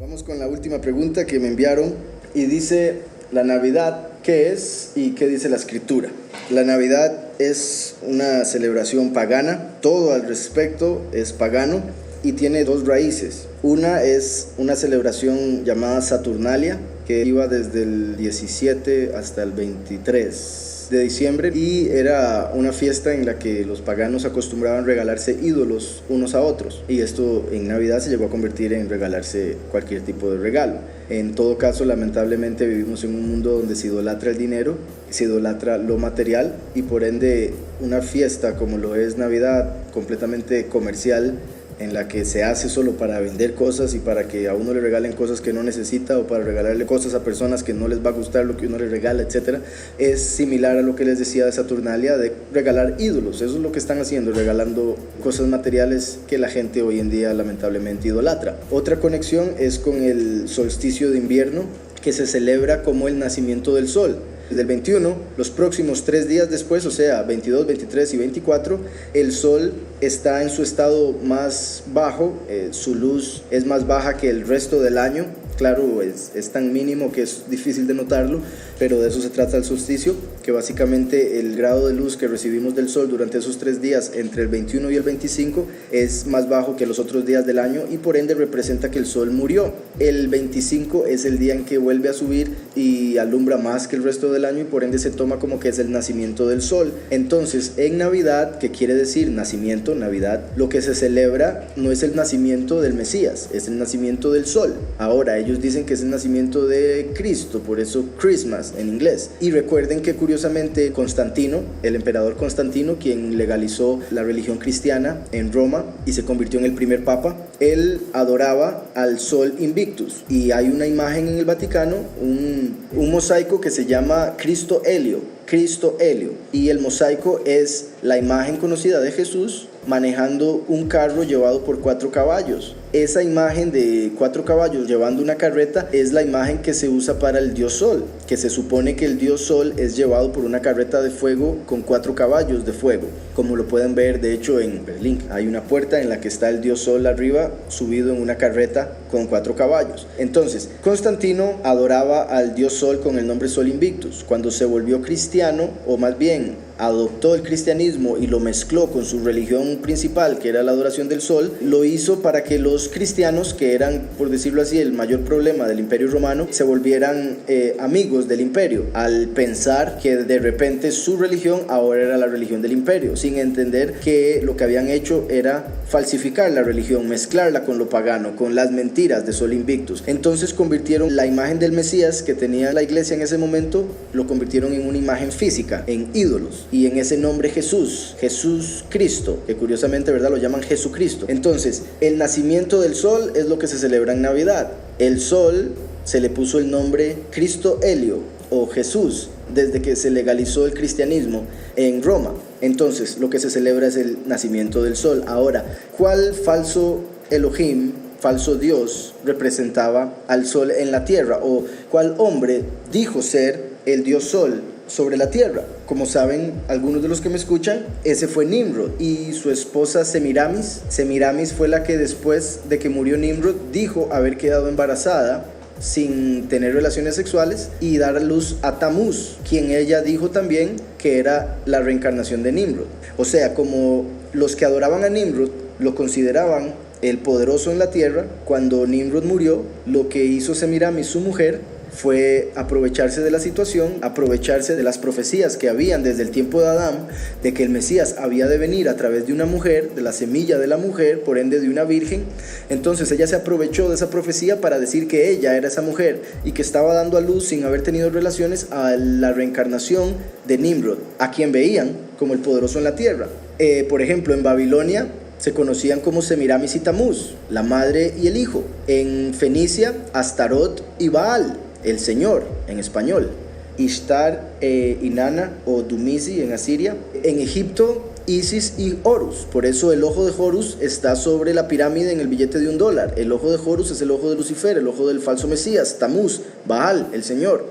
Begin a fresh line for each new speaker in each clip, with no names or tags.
Vamos con la última pregunta que me enviaron y dice: ¿la Navidad qué es y qué dice la Escritura? La Navidad es una celebración pagana, todo al respecto es pagano y tiene dos raíces. Una es una celebración llamada Saturnalia, que iba desde el 17 hasta el 23 de diciembre, y era una fiesta en la que los paganos acostumbraban regalarse ídolos unos a otros, y esto en Navidad se llegó a convertir en regalarse cualquier tipo de regalo. En todo caso, lamentablemente vivimos en un mundo donde se idolatra el dinero, se idolatra lo material, y por ende una fiesta como lo es Navidad, completamente comercial, en la que se hace solo para vender cosas y para que a uno le regalen cosas que no necesita, o para regalarle cosas a personas que no les va a gustar lo que uno le regala, etc. Es similar a lo que les decía de Saturnalia, de regalar ídolos. Eso es lo que están haciendo, regalando cosas materiales que la gente hoy en día lamentablemente idolatra. Otra conexión es con el solsticio de invierno, que se celebra como el nacimiento del sol. Desde el 21, los próximos 3 días después, o sea, 22, 23 y 24, el sol está en su estado más bajo, su luz es más baja que el resto del año. Claro, es tan mínimo que es difícil de notarlo, pero de eso se trata el solsticio, que básicamente el grado de luz que recibimos del sol durante esos 3 días, entre el 21 y el 25, es más bajo que los otros días del año, y por ende representa que el sol murió. El 25 es el día en que vuelve a subir y alumbra más que el resto del año, y por ende se toma como que es el nacimiento del sol. Entonces, en Navidad, que quiere decir nacimiento, Navidad, lo que se celebra no es el nacimiento del Mesías, es el nacimiento del sol. Ahora, ellos dicen que es el nacimiento de Cristo, por eso Christmas en inglés. Y recuerden que curiosamente Constantino, el emperador Constantino, quien legalizó la religión cristiana en Roma y se convirtió en el primer papa, él adoraba al sol Invictus, y hay una imagen en el Vaticano, un mosaico que se llama Cristo Helio, y el mosaico es la imagen conocida de Jesús manejando un carro llevado por 4 caballos. Esa imagen de 4 caballos llevando una carreta es la imagen que se usa para el dios Sol, que se supone que el dios Sol es llevado por una carreta de fuego con 4 caballos de fuego, como lo pueden ver. De hecho, en Berlín hay una puerta en la que está el dios Sol arriba, subido en una carreta con 4 caballos. Entonces, Constantino adoraba al dios Sol con el nombre Sol Invictus. Cuando se volvió cristiano, o más bien adoptó el cristianismo y lo mezcló con su religión principal, que era la adoración del sol, lo hizo para que los cristianos, que eran, por decirlo así, el mayor problema del Imperio Romano, se volvieran amigos del imperio, al pensar que de repente su religión ahora era la religión del imperio, sin entender que lo que habían hecho era falsificar la religión, mezclarla con lo pagano, con las mentiras de Sol Invictus. Entonces convirtieron la imagen del Mesías que tenía la iglesia en ese momento, lo convirtieron en una imagen física, en ídolos, y en ese nombre Jesús Cristo, que curiosamente, ¿verdad?, lo llaman Jesucristo. Entonces, el nacimiento del sol es lo que se celebra en Navidad. El sol se le puso el nombre Cristo Helio, o Jesús, desde que se legalizó el cristianismo en Roma. Entonces, lo que se celebra es el nacimiento del sol. Ahora, ¿cuál falso Elohim, falso Dios, representaba al sol en la tierra? ¿O cuál hombre dijo ser el dios sol sobre la tierra? Como saben algunos de los que me escuchan, ese fue Nimrod y su esposa Semiramis. Semiramis fue la que, después de que murió Nimrod, dijo haber quedado embarazada sin tener relaciones sexuales y dar a luz a Tamuz, quien ella dijo también que era la reencarnación de Nimrod. O sea, como los que adoraban a Nimrod lo consideraban el poderoso en la tierra, cuando Nimrod murió, lo que hizo Semiramis, su mujer, fue aprovecharse de la situación, aprovecharse de las profecías que habían desde el tiempo de Adán, de que el Mesías había de venir a través de una mujer, de la semilla de la mujer, por ende de una virgen. Entonces ella se aprovechó de esa profecía para decir que ella era esa mujer y que estaba dando a luz, sin haber tenido relaciones, a la reencarnación de Nimrod, a quien veían como el poderoso en la tierra. Por ejemplo, en Babilonia se conocían como Semiramis y Tamuz, la madre y el hijo. En Fenicia, Astarot y Baal, el Señor, en español. Ishtar, Inanna o Dumisi en Asiria. En Egipto, Isis y Horus. Por eso el ojo de Horus está sobre la pirámide en el billete de $1. El ojo de Horus es el ojo de Lucifer, el ojo del falso Mesías. Tamuz, Baal, el Señor.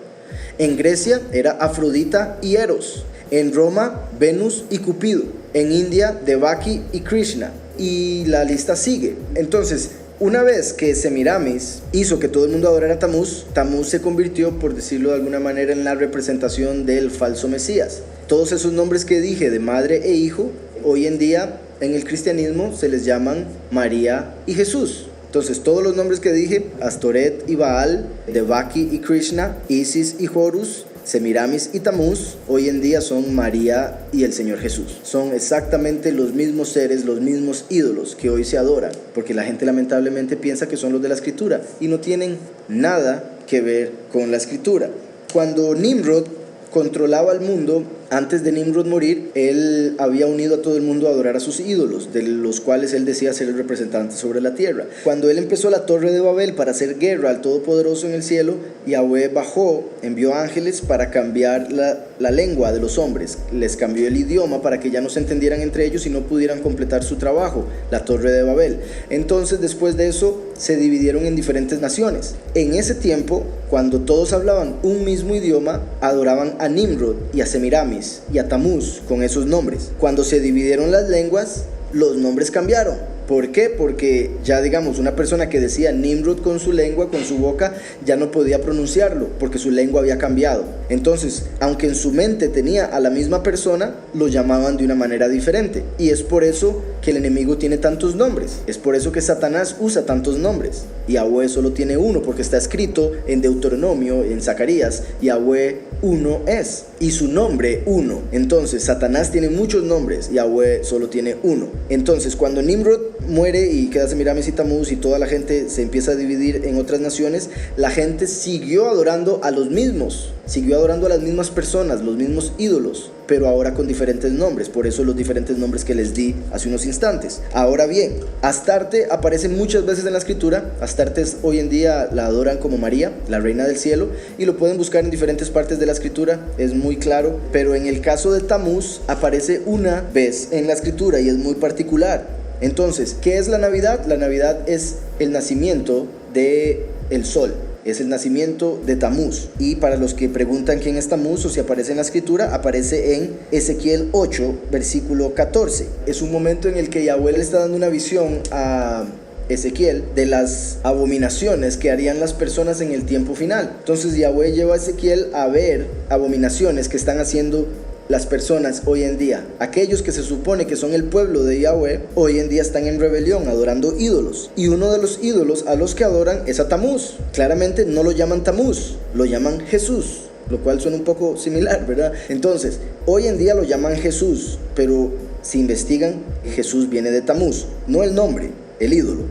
En Grecia era Afrodita y Eros. En Roma, Venus y Cupido. En India, Devaki y Krishna. Y la lista sigue. Entonces, Una vez que Semiramis hizo que todo el mundo adorara a Tamuz, Tamuz se convirtió, por decirlo de alguna manera, en la representación del falso Mesías. Todos esos nombres que dije de madre e hijo, hoy en día en el cristianismo se les llaman María y Jesús. Entonces todos los nombres que dije, Astoret y Baal, Devaki y Krishna, Isis y Horus, Semiramis y Tamuz, hoy en día son María y el Señor Jesús. Son exactamente los mismos seres, los mismos ídolos que hoy se adoran, porque la gente lamentablemente piensa que son los de la Escritura y no tienen nada que ver con la Escritura. Cuando Nimrod controlaba el mundo, antes de Nimrod morir, él había unido a todo el mundo a adorar a sus ídolos, de los cuales él decía ser el representante sobre la tierra. Cuando él empezó la Torre de Babel para hacer guerra al Todopoderoso en el cielo, Yahweh bajó, envió ángeles para cambiar la lengua de los hombres. Les cambió el idioma para que ya no se entendieran entre ellos y no pudieran completar su trabajo, la Torre de Babel. Entonces, después de eso, se dividieron en diferentes naciones. En ese tiempo, cuando todos hablaban un mismo idioma, adoraban a Nimrod y a Semiramis y a Tamuz con esos nombres. Cuando se dividieron las lenguas, los nombres cambiaron. ¿Por qué? Porque ya digamos, una persona que decía Nimrod con su lengua, con su boca, ya no podía pronunciarlo porque su lengua había cambiado. Entonces, aunque en su mente tenía a la misma persona, lo llamaban de una manera diferente. Y es por eso que el enemigo tiene tantos nombres. Es por eso que Satanás usa tantos nombres. Yahweh solo tiene uno, porque está escrito en Deuteronomio, en Zacarías, Yahweh uno es, y su nombre uno. Entonces, Satanás tiene muchos nombres, Yahweh solo tiene uno. Entonces, cuando Nimrod muere y queda Semiramis y Tamuz y toda la gente se empieza a dividir en otras naciones, la gente siguió adorando a los mismos, siguió adorando a las mismas personas, los mismos ídolos, pero ahora con diferentes nombres. Por eso los diferentes nombres que les di hace unos instantes. Ahora bien, Astarte aparece muchas veces en la Escritura. Astarte hoy en día la adoran como María, la reina del cielo, y lo pueden buscar en diferentes partes de la Escritura, es muy claro. Pero en el caso de Tamuz aparece una vez en la Escritura y es muy particular. Entonces, ¿qué es la Navidad? La Navidad es el nacimiento del sol. Es el nacimiento de Tamuz. Y para los que preguntan quién es Tamuz o si aparece en la Escritura, aparece en Ezequiel 8, versículo 14. Es un momento en el que Yahweh le está dando una visión a Ezequiel de las abominaciones que harían las personas en el tiempo final. Entonces Yahweh lleva a Ezequiel a ver abominaciones que están haciendo las personas hoy en día. Aquellos que se supone que son el pueblo de Yahweh, hoy en día están en rebelión, adorando ídolos. Y uno de los ídolos a los que adoran es a Tamuz. Claramente no lo llaman Tamuz, lo llaman Jesús, lo cual suena un poco similar, ¿verdad? Entonces, hoy en día lo llaman Jesús, pero si investigan, Jesús viene de Tamuz, no el nombre, el ídolo.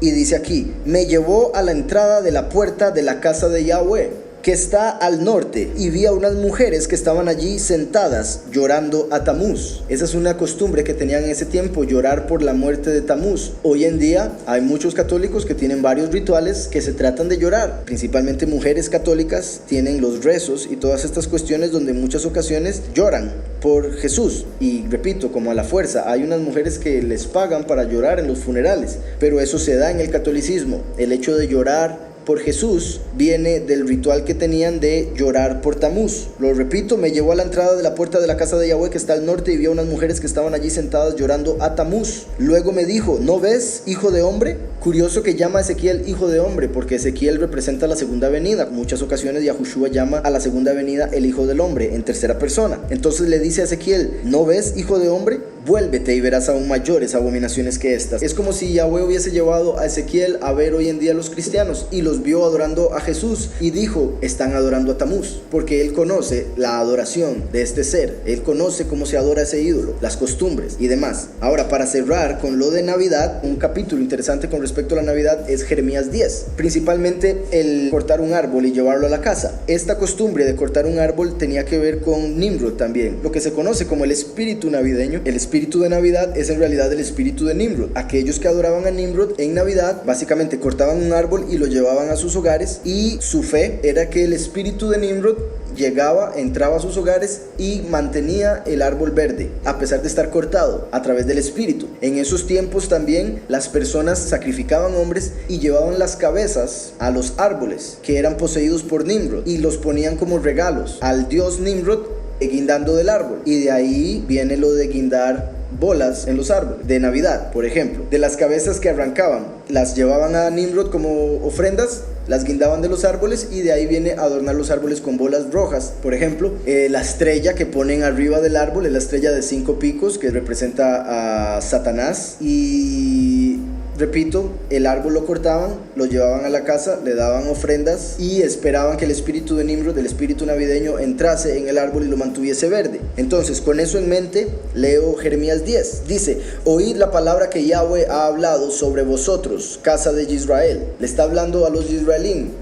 Y dice aquí, me llevó a la entrada de la puerta de la casa de Yahweh, que está al norte, y vi a unas mujeres que estaban allí sentadas llorando a Tamuz. Esa es una costumbre que tenían en ese tiempo, llorar por la muerte de Tamuz. Hoy en día hay muchos católicos que tienen varios rituales que se tratan de llorar. Principalmente mujeres católicas tienen los rezos y todas estas cuestiones donde en muchas ocasiones lloran por Jesús. Y repito, como a la fuerza, hay unas mujeres que les pagan para llorar en los funerales, pero eso se da en el catolicismo. El hecho de llorar por Jesús viene del ritual que tenían de llorar por Tamuz. Lo repito, me llevó a la entrada de la puerta de la casa de Yahweh que está al norte y vi a unas mujeres que estaban allí sentadas llorando a Tamuz. Luego me dijo, ¿no ves, hijo de hombre? Curioso que llama a Ezequiel hijo de hombre, porque Ezequiel representa la segunda venida. En muchas ocasiones Yahushua llama a la segunda venida el hijo del hombre en tercera persona. Entonces le dice a Ezequiel, ¿no ves, hijo de hombre? Vuélvete y verás aún mayores abominaciones que estas. Es como si Yahweh hubiese llevado a Ezequiel a ver hoy en día a los cristianos y los vio adorando a Jesús y dijo, están adorando a Tamuz, porque él conoce la adoración de este ser, él conoce cómo se adora ese ídolo, las costumbres y demás. Ahora, para cerrar con lo de Navidad, un capítulo interesante con respecto a la Navidad es Jeremías 10, principalmente el cortar un árbol y llevarlo a la casa. Esta costumbre de cortar un árbol tenía que ver con Nimrod también, lo que se conoce como el espíritu navideño. El espíritu de Navidad es en realidad el espíritu de Nimrod. Aquellos que adoraban a Nimrod en Navidad básicamente cortaban un árbol y lo llevaban a sus hogares, y su fe era que el espíritu de Nimrod llegaba, entraba a sus hogares y mantenía el árbol verde a pesar de estar cortado a través del espíritu. En esos tiempos también las personas sacrificaban hombres y llevaban las cabezas a los árboles que eran poseídos por Nimrod y los ponían como regalos al dios Nimrod guindando del árbol, y de ahí viene lo de guindar bolas en los árboles de Navidad, por ejemplo. De las cabezas que arrancaban, las llevaban a Nimrod como ofrendas, las guindaban de los árboles y de ahí viene a adornar los árboles con bolas rojas. Por ejemplo, la estrella que ponen arriba del árbol es la estrella de 5 picos que representa a Satanás. Y repito, el árbol lo cortaban, lo llevaban a la casa, le daban ofrendas y esperaban que el espíritu de Nimrod, el espíritu navideño, entrase en el árbol y lo mantuviese verde. Entonces, con eso en mente, leo Jeremías 10. Dice: oíd la palabra que Yahweh ha hablado sobre vosotros, casa de Israel. Le está hablando a los israelíes,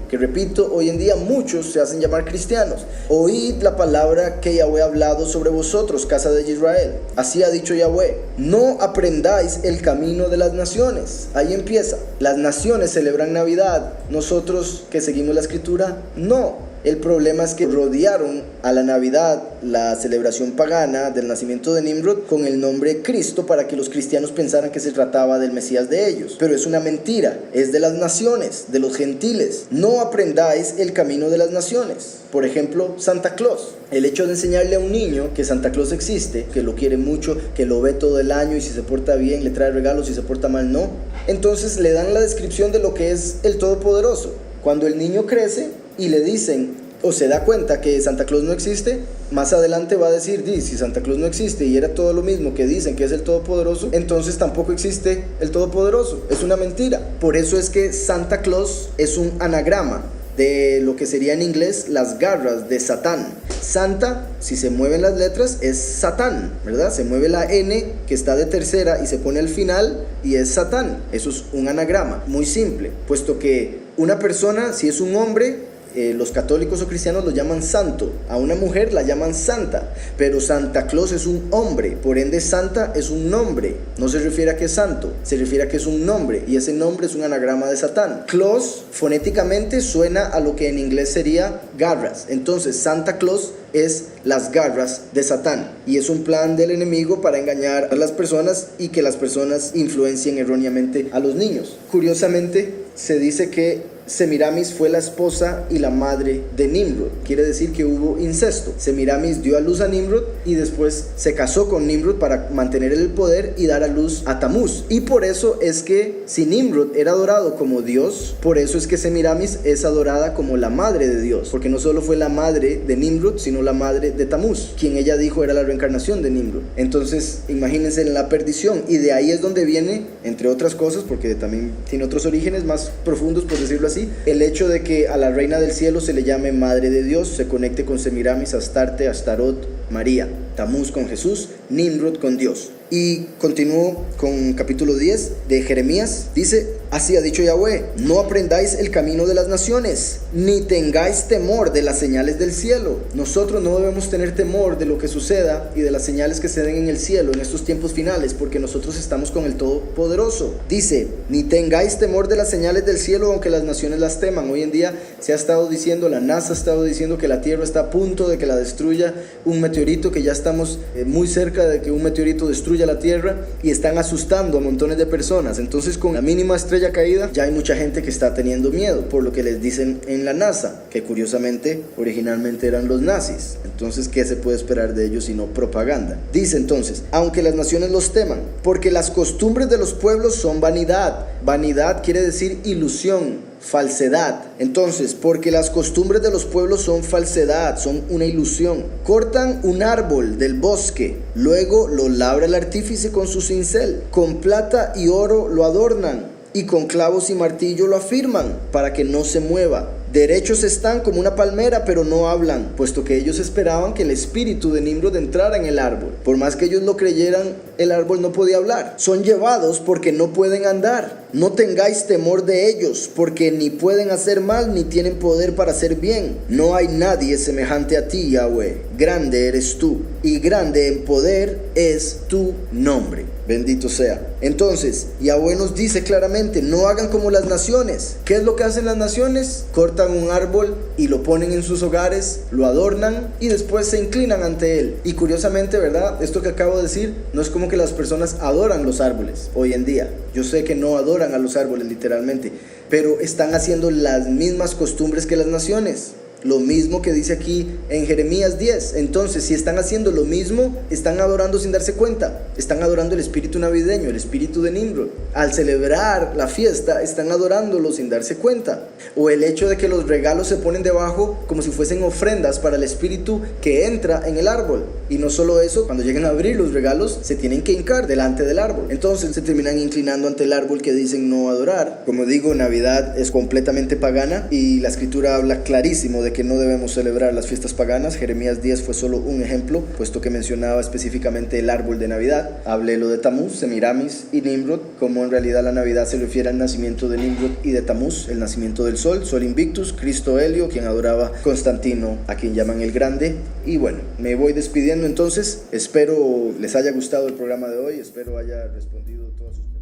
que repito, hoy en día muchos se hacen llamar cristianos. Oíd la palabra que Yahweh ha hablado sobre vosotros, casa de Israel. Así ha dicho Yahweh: no aprendáis el camino de las naciones. Ahí empieza. Las naciones celebran Navidad. Nosotros que seguimos la escritura, no. El problema es que rodearon a la Navidad, la celebración pagana del nacimiento de Nimrod, con el nombre Cristo para que los cristianos pensaran que se trataba del Mesías de ellos. Pero es una mentira, es de las naciones, de los gentiles. No aprendáis el camino de las naciones. Por ejemplo, Santa Claus. El hecho de enseñarle a un niño que Santa Claus existe, que lo quiere mucho, que lo ve todo el año y si se porta bien le trae regalos, si se porta mal no. Entonces le dan la descripción de lo que es el Todopoderoso. Cuando el niño crece y le dicen o se da cuenta que Santa Claus no existe, más adelante va a decir: si Santa Claus no existe y era todo lo mismo que dicen que es el Todopoderoso, entonces tampoco existe el Todopoderoso. Es una mentira. Por eso es que Santa Claus es un anagrama de lo que sería en inglés las garras de Satán. Santa, si se mueven las letras, es Satán, ¿verdad? Se mueve la N que está de tercera y se pone al final y es Satán. Eso es un anagrama muy simple, puesto que una persona, si es un hombre, los católicos o cristianos lo llaman santo, a una mujer la llaman santa, pero Santa Claus es un hombre, por ende santa es un nombre, no se refiere a que es santo, se refiere a que es un nombre, y ese nombre es un anagrama de Satán. Claus fonéticamente suena a lo que en inglés sería garras, entonces Santa Claus es las garras de Satán, y es un plan del enemigo para engañar a las personas y que las personas influencien erróneamente a los niños. Curiosamente, se dice que Semiramis fue la esposa y la madre de Nimrod. Quiere decir que hubo incesto. Semiramis dio a luz a Nimrod y después se casó con Nimrod para mantener el poder y dar a luz a Tamuz. Y por eso es que si Nimrod era adorado como Dios, por eso es que Semiramis es adorada como la madre de Dios, porque no solo fue la madre de Nimrod, sino la madre de Tamuz, quien ella dijo era la reencarnación de Nimrod. Entonces imagínense en la perdición, y de ahí es donde viene, entre otras cosas, porque también tiene otros orígenes más profundos, por decirlo así, el hecho de que a la reina del cielo se le llame madre de Dios, se conecte con Semiramis, Astarte, Astarot, María, Tamuz con Jesús, Nimrod con Dios. Y continúo con capítulo 10 de Jeremías. Dice: así ha dicho Yahweh: no aprendáis el camino de las naciones, ni tengáis temor de las señales del cielo. Nosotros no debemos tener temor de lo que suceda y de las señales que se den en el cielo en estos tiempos finales, porque nosotros estamos con el Todopoderoso. Dice: ni tengáis temor de las señales del cielo, aunque las naciones las teman. Hoy en día se ha estado diciendo, la NASA ha estado diciendo que la Tierra está a punto de que la destruya un meteorito, que ya estamos muy cerca de que un meteorito destruya la Tierra, y están asustando a montones de personas. Entonces, con la mínima estrella caída ya hay mucha gente que está teniendo miedo por lo que les dicen en la NASA, que curiosamente originalmente eran los nazis. Entonces, ¿qué se puede esperar de ellos sino propaganda? Dice entonces: aunque las naciones los teman, porque las costumbres de los pueblos son vanidad. Vanidad quiere decir ilusión, falsedad. Entonces, porque las costumbres de los pueblos son falsedad, son una ilusión. Cortan un árbol del bosque, luego lo labra el artífice con su cincel, con plata y oro lo adornan, y con clavos y martillo lo afirman, para que no se mueva. Derechos están como una palmera, pero no hablan, puesto que ellos esperaban que el espíritu de Nimrod entrara en el árbol. Por más que ellos lo creyeran, el árbol no podía hablar. Son llevados porque no pueden andar. No tengáis temor de ellos, porque ni pueden hacer mal, ni tienen poder para hacer bien. No hay nadie semejante a ti, Yahweh. Grande eres tú, y grande en poder es tu nombre. Bendito sea. Entonces, Yahweh nos dice claramente: no hagan como las naciones. ¿Qué es lo que hacen las naciones? Cortan un árbol y lo ponen en sus hogares, lo adornan y después se inclinan ante él. Y curiosamente, ¿verdad? Esto que acabo de decir no es como que las personas adoran los árboles hoy en día. Yo sé que no adoran a los árboles literalmente, pero están haciendo las mismas costumbres que las naciones. Lo mismo que dice aquí en Jeremías 10. Entonces, si están haciendo lo mismo, están adorando sin darse cuenta. Están adorando el espíritu navideño, el espíritu de Nimrod. Al celebrar la fiesta, están adorándolo sin darse cuenta. O el hecho de que los regalos se ponen debajo como si fuesen ofrendas para el espíritu que entra en el árbol. Y no solo eso, cuando llegan a abrir los regalos, se tienen que hincar delante del árbol. Entonces se terminan inclinando ante el árbol que dicen no adorar. Como digo, Navidad es completamente pagana y la escritura habla clarísimo de que no debemos celebrar las fiestas paganas. Jeremías 10 fue solo un ejemplo, puesto que mencionaba específicamente el árbol de Navidad. Hablé lo de Tamuz, Semiramis y Nimrod, como en realidad la Navidad se refiere al nacimiento de Nimrod y de Tamuz, el nacimiento del sol, Sol Invictus, Cristo Helio, quien adoraba Constantino, a quien llaman el Grande. Y bueno, me voy despidiendo entonces. Espero les haya gustado el programa de hoy, espero haya respondido todas sus preguntas.